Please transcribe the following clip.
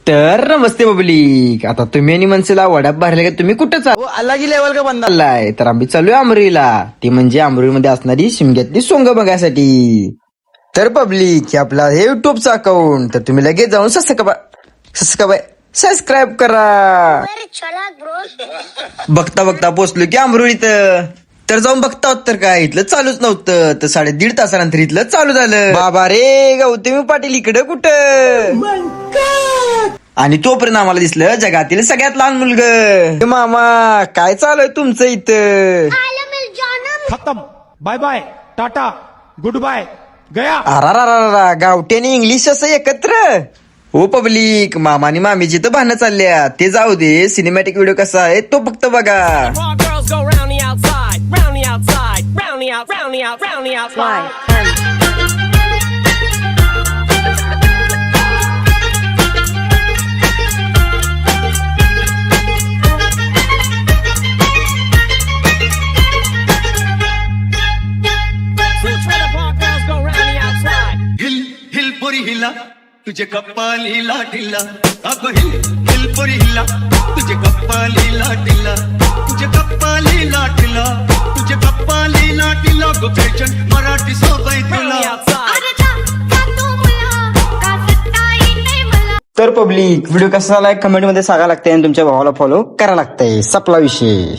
तर नमस्ते पब्लिक. आता तुम्ही आणि मनसेला वडाप भरले का तुम्ही कुठं अलग ही लेवल का बंदा चाललाय? तर आम्ही चालूया अमरीला. ती म्हणजे अमरीमध्ये असणारी शिमग्यातली सोंग बघायसाठी. तर पब्लिक हे आपला हे युट्यूबचं अकाउंट, तर तुम्ही लगेच जाऊन सबस्क्राईब करा. बघता बघता पोचलो की अमरूळ इथं. तर जाऊन बघता होत तर काय इथलं चालूच नव्हतं. तर 1.5 तासानंतर इथलं चालू झालं. बाबा रे, गौतमी पाटील इकडं कुठं? आणि तोपर्यंत आम्हाला दिसलं जगातील सगळ्यात लहान मुलग. मामा काय चालू आहे तुमचं इथं? खत्म, bye bye, tata, goodbye, गया. अरा गावठी आणि इंग्लिश असं एकत्र. हो पब्लिक, मामा आणि मामीची तर भांडणं चालल्या. ते जाऊ दे, सिनेमॅटिक व्हिडिओ कसा आहे तो फक्त बघा. All girls go round the outside, round the outside, round the out, round the out, round the outside. Switch where the park girls go round the outside. Hill hill पोरी हिला तुझे कपालीला ढिला अगो हिल हिल पोरी हिला तुझे कपालीला ढिला तुझे कपालीला ढिला तुझे कपालीला ढिला गो फॅशन मराठी सोबत Round तुला the outside. तर पब्लिक व्हिडिओ कसा आलाय कमेंट मध्ये सांगा लागतंय आणि तुमच्या भावाला फॉलो करा लागतंय. सपला विषय.